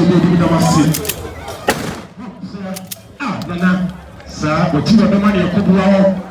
so do bi da wase nana sa oti do ma ne kobuwa ho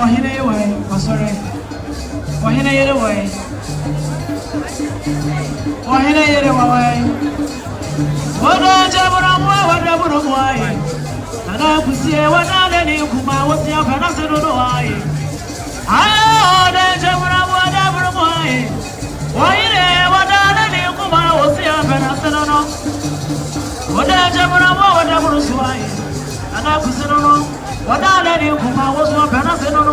Wahine away, oh sorry. Wahine away. Wahine away. Wada Jaburawa, wada Buruway. Nana Pusia, wada Leni Kuma, what's your Panasano? Ah, the Jaburawa, wada Buruway. Wahine, wada Leni Kuma, what's your Panasano? Wada Jaburawa, wada Burusway. Nana Pusano. Wada Leni Kuma, what's your Panasano?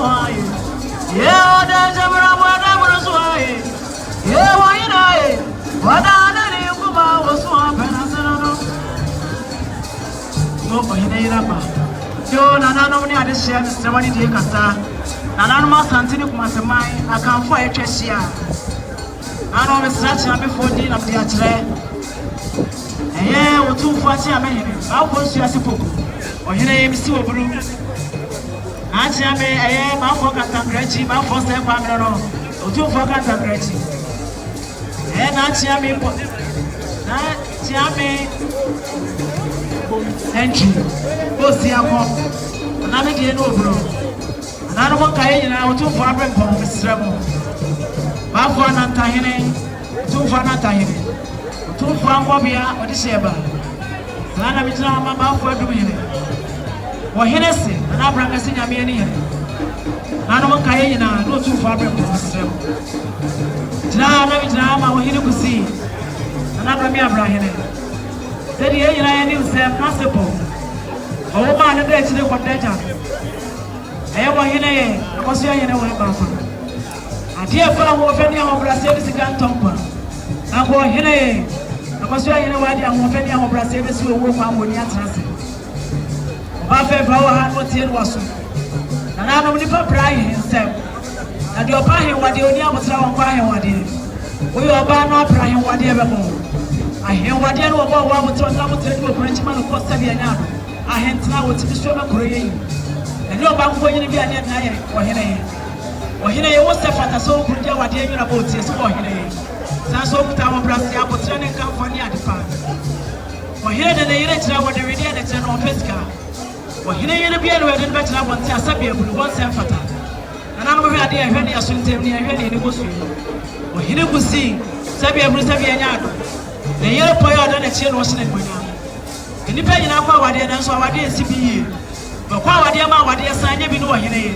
Yeah, the Jaburawa, wada Burusway. Yeah, why wada Leni Kuma, what's your Panasano? Oh, yo, Nana, no one had a share, Mr. Money Dicasa. Nana, my Santini Kumasamai, I can't fight a Chesia. I know Miss Ratchet before dinner of the Atre. And yeah, we're too fancy. I mean, I'll post you as a book. Or your name is Silver Blue. Auntie, I am my focus on Gretchen, my first step, I don't know. Or two focus on Gretchen. And Auntie, I mean, entry. Go see a walk. And I'm again over. And I don't want to get out to Fabric from Mrs. Rebel. Bafo na tahene, tufa na tahene. Tufa ngwabia odi sheba. Sana mitna ma bafo adum hene. Wo hene se na abranga se nyame ani hene. Na no kaye nyina no tufa abranga ko srem. Tna na mitna ma wo hene kusi. Na abrami abra hene. Se die nyina yani nsem principle. O ma na de chire kwadeja. Wo hene akoso hene wo bafo. Dear fellow, offending our Brazil is a gun tomper. I go here. I was saying, I'm offending our Brazil is a woman when you're transit. Buffet for our hand was here was. And I don't even pry himself. And your pie, what you never was our pie, what you we are by not prying whatever more. I hear what you know about what was on the table of Frenchman of Costa Viana. I hint now to the show of Korean. And you're back for you to be an eye or here. Wahine ye wose fata so kunja wade nyina botie so wahine san so kuta mo brase abotre ne kan fani adepa wahine de ne yire kira wode wedi de kira no pesika wahine yire bia no wedi be kira bonte asabia bulu bon se fata ana no hwe ade ehwe ne asontem ne ehwe ne bosu wahine kusi sabia bulu sabia nyaado ne yire poyo de ne kira no hye ne bonya nipa nyina kwa wade na so wade sibiye kwa wade ma wade sanye bi no wahine ye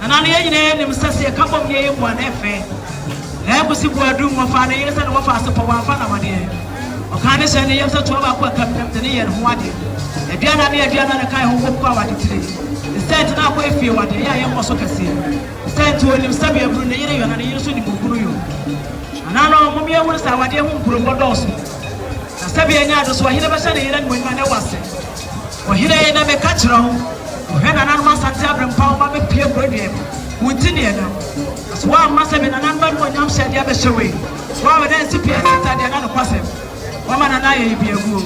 ana ne yine ne msase ka bom ye mu na efe na kusi bu adum wo fa na yire se ne wo fa asepo wa fa na wade o ka ne se ne yem se to ba ko kaptem ne ye ho wade aduana ne kai ho ko kwa wade tire sent na ko efie wade ya ye mo so kase sent wo nim sabe abru ne yire yo na ne yire so ni bokuru yo ana no mo me wure sa wade ho nkuro bodos na sabe anya do so hire ba sha ne yire mo ma ne wase o hire na me ka kire ho when an animal sat up and power may peer problem, Wutinian. As one must have been an animal when I'm said the other way. Why would I see Pierre at the other person? Woman and I be a fool.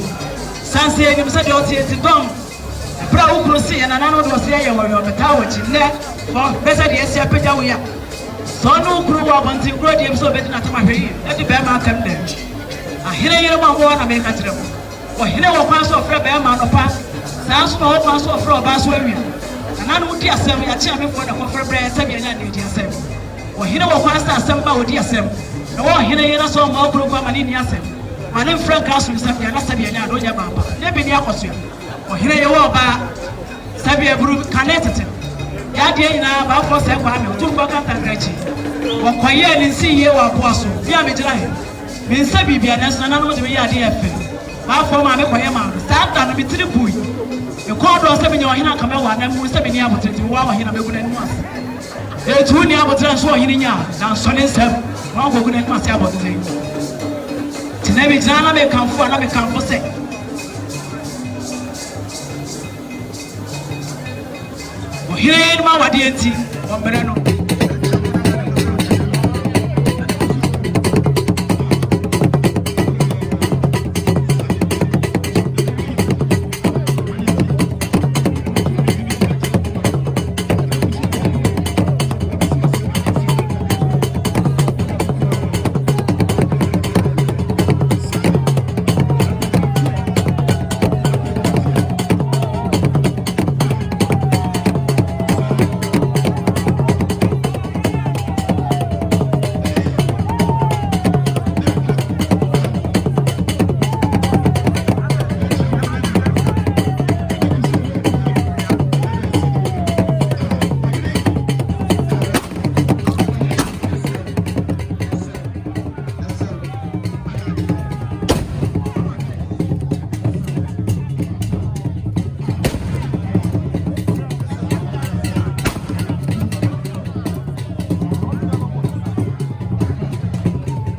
Sansi himself, you'll see it gone. A proud Lucy and an animal was there when you're the tower, net, or better the Asia Pedalia. So no crew up until great him so better not my way. Let the bear man come there. I hear you about one I make a trip. Or he never passed off a bear man or pass. Sans no pass off for a bass women. And I don't dear Sam, I tell me for the offer bread, Sabian and dear Sam. Or he never passed us some about dear Sam. No one here saw more program and in Yasem. My name Frank Castle, Sabian, Sabian, and Doja Bamba. Never near Cosia. Or here you are by Sabia Brook connected. Yadia now about for Sabano, 2 buckets and Gretchen. Or quiet and see you are Posso, Yamidrai. Mean Sabia, and I know the idea. My former Mekoyama, start down a bit to the boy. The quarter of 7 years in a camera, and we 7 years to Wawa in a good and once. There are 2 years to transfer in Yan, and Sonny said, one who couldn't pass about the thing. Tinevi Jana may come for another come for say. Here ain't my deity, or Bereno.